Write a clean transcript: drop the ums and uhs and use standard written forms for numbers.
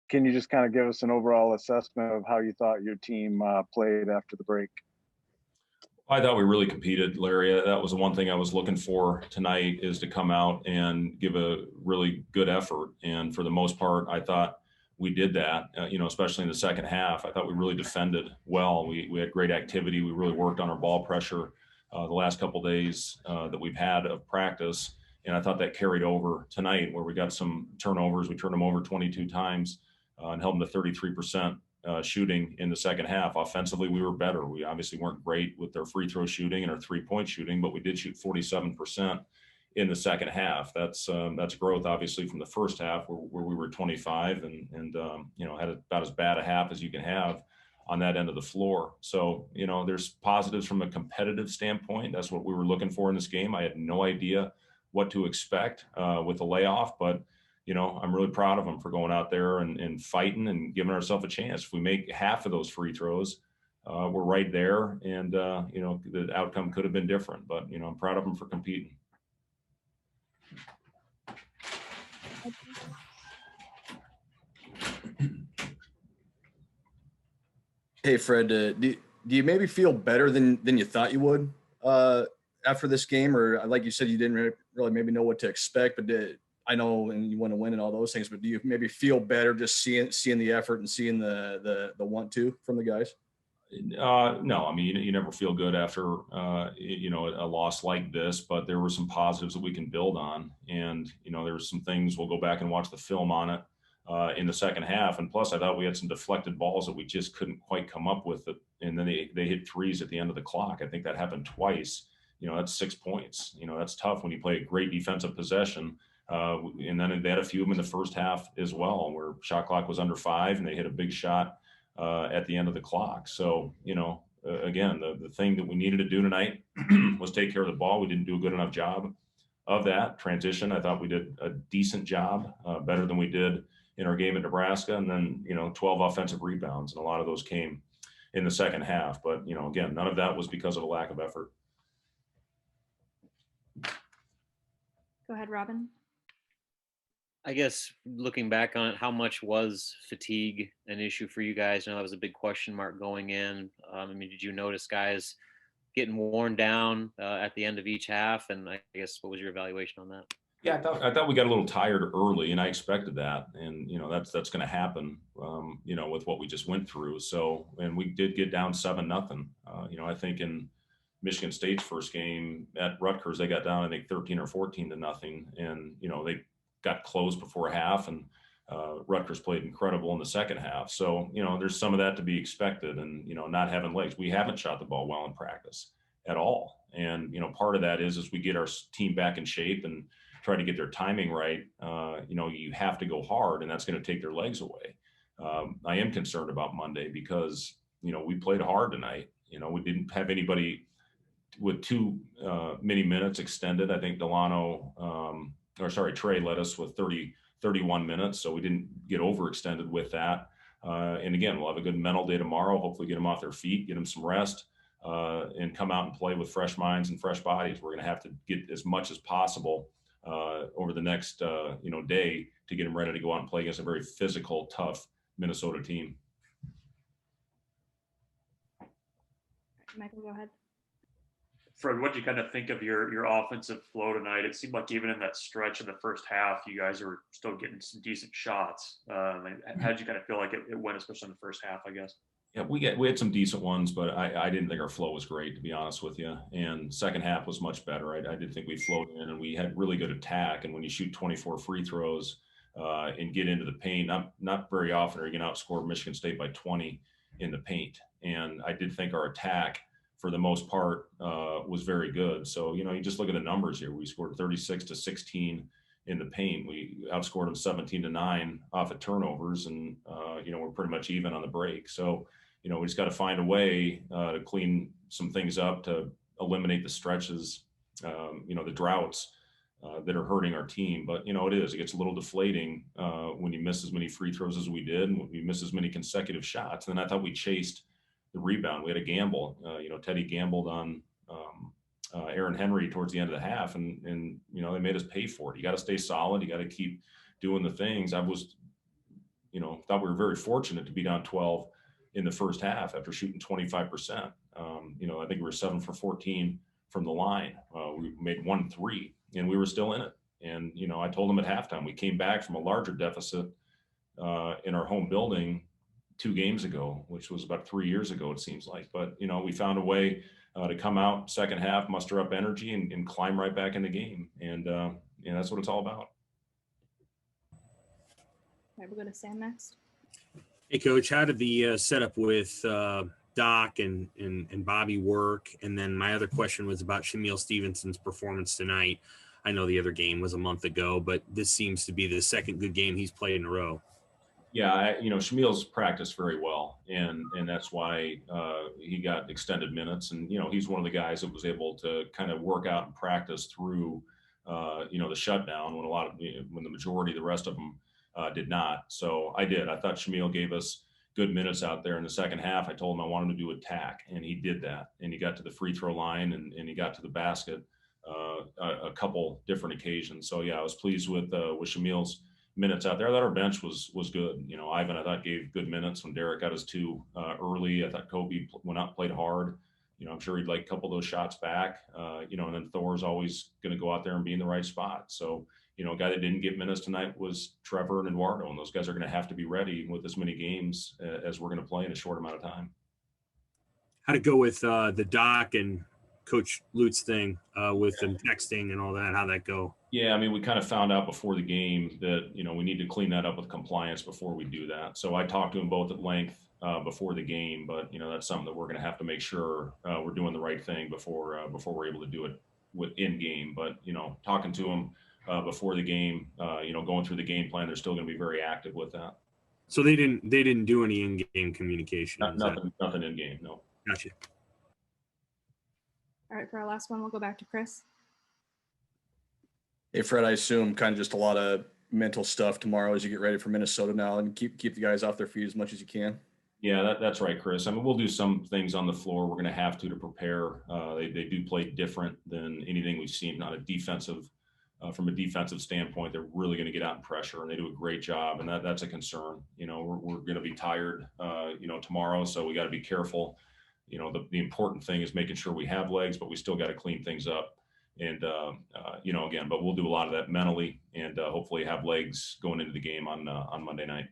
can you just kind of give us an overall assessment of how you thought your team played after the break? I thought we really competed, Larry. That was the one thing I was looking for tonight, is to come out and give a really good effort. And for the most part, I thought we did that, especially in the second half. I thought we really defended well. We had great activity. We really worked on our ball pressure the last couple of days that we've had of practice. And I thought that carried over tonight, where we got some turnovers. We turned them over 22 times and held them to 33%. Shooting in the second half. Offensively, we were better. We obviously weren't great with their free throw shooting and our 3-point shooting, but we did shoot 47% in the second half. That's growth, obviously, from the first half where we were 25 and had about as bad a half as you can have on that end of the floor. So, there's positives from a competitive standpoint. That's what we were looking for in this game. I had no idea what to expect with the layoff, but I'm really proud of them for going out there and fighting and giving ourselves a chance. If we make half of those free throws, we're right there, and the outcome could have been different. But I'm proud of them for competing. Hey, Fred, do you maybe feel better than you thought you would after this game, or like you said, you didn't really maybe know what to expect, but I know, and you want to win and all those things, but do you maybe feel better just seeing the effort and seeing the want to from the guys? No, I mean, you never feel good after, a loss like this, but there were some positives that we can build on. And, there's some things, we'll go back and watch the film on it in the second half. And plus, I thought we had some deflected balls that we just couldn't quite come up with it. And then they hit threes at the end of the clock. I think that happened twice. That's 6 points. That's tough when you play a great defensive possession. And then they had a few of them in the first half as well, where shot clock was under 5 and they hit a big shot at the end of the clock. So, again, the thing that we needed to do tonight was take care of the ball. We didn't do a good enough job of that. Transition, I thought we did a decent job, better than we did in our game at Nebraska. And then, 12 offensive rebounds, and a lot of those came in the second half. But, again, none of that was because of a lack of effort. Go ahead, Robin. I guess looking back on it, how much was fatigue an issue for you guys? I know that was a big question mark going in. Did you notice guys getting worn down at the end of each half? And I guess, what was your evaluation on that? Yeah, I thought we got a little tired early, and I expected that. And, that's going to happen, with what we just went through. So, and we did get down 7-0. I think in Michigan State's first game at Rutgers, they got down, I think 13 or 14-0. And, they got close before half, and Rutgers played incredible in the second half. So, there's some of that to be expected, and, not having legs. We haven't shot the ball well in practice at all. And, part of that is we get our team back in shape and try to get their timing right. You have to go hard, and that's going to take their legs away. I am concerned about Monday because, we played hard tonight. We didn't have anybody with too many minutes extended. I think Trey led us with 31 minutes, so we didn't get overextended with that. And again, we'll have a good mental day tomorrow, hopefully get them off their feet, get them some rest, and come out and play with fresh minds and fresh bodies. We're going to have to get as much as possible over the next day to get them ready to go out and play against a very physical, tough Minnesota team. Michael, go ahead. Fred, what do you kind of think of your offensive flow tonight? It seemed like even in that stretch in the first half, you guys were still getting some decent shots. How did you kind of feel like it went, especially in the first half, I guess? Yeah, we had some decent ones, but I didn't think our flow was great, to be honest with you. And second half was much better. I did think we flowed in, and we had really good attack. And when you shoot 24 free throws and get into the paint, not very often are you going to outscore Michigan State by 20 in the paint. And I did think our attack, for the most part, was very good. So, you just look at the numbers here. We scored 36-16 in the paint. We outscored them 17-9 off of turnovers, and, we're pretty much even on the break. So, we just got to find a way to clean some things up, to eliminate the stretches, the droughts that are hurting our team. But, it gets a little deflating when you miss as many free throws as we did, and when we miss as many consecutive shots. And then I thought we chased the rebound. We had a gamble. Teddy gambled on Aaron Henry towards the end of the half, and they made us pay for it. You got to stay solid. You got to keep doing the things. I was, thought we were very fortunate to be down 12 in the first half after shooting 25%. I think we were 7 for 14 from the line. We made 1 3 and we were still in it. And, I told them at halftime, we came back from a larger deficit in our home building 2 games ago, which was about 3 years ago, it seems like. But, we found a way to come out second half, muster up energy and climb right back in the game. And that's what it's all about. All right, we'll go to Sam next. Hey, Coach, how did the setup with Doc and Bobby work? And then my other question was about Shamil Stevenson's performance tonight. I know the other game was a month ago, but this seems to be the second good game he's played in a row. Yeah, Shamil's practiced very well, and that's why he got extended minutes. And he's one of the guys that was able to kind of work out and practice through the shutdown when the majority of the rest of them did not. So I did. I thought Shamil gave us good minutes out there in the second half. I told him I wanted him to do attack, and he did that. And he got to the free throw line and he got to the basket a couple different occasions. So yeah, I was pleased with Shamil's minutes out there. I thought our bench was good. Ivan, I thought, gave good minutes when Derek got his 2 early. I thought Kobe went out and played hard. I'm sure he'd like a couple of those shots back. And then Thor's always going to go out there and be in the right spot. So, a guy that didn't get minutes tonight was Trevor and Eduardo, and those guys are going to have to be ready with as many games as we're going to play in a short amount of time. How'd it go with the Doc and Coach Lutz thing with them texting and all that? How'd that go? Yeah, we kind of found out before the game that, we need to clean that up with compliance before we do that. So I talked to them both at length before the game, but, that's something that we're going to have to make sure we're doing the right thing before we're able to do it in game. But, talking to them before the game, going through the game plan, they're still going to be very active with that. So they didn't do any in-game communication? Nothing in game, no. Gotcha. All right, for our last one, we'll go back to Chris. Hey, Fred, I assume kind of just a lot of mental stuff tomorrow as you get ready for Minnesota now, and keep the guys off their feet as much as you can. Yeah, that's right, Chris. We'll do some things on the floor. We're going to have to prepare. They do play different than anything we've seen on a defensive. From a defensive standpoint, they're really going to get out in pressure, and they do a great job, and that's a concern. We're going to be tired, tomorrow, so we got to be careful. The important thing is making sure we have legs, but we still got to clean things up. And, again, but we'll do a lot of that mentally and hopefully have legs going into the game on Monday night.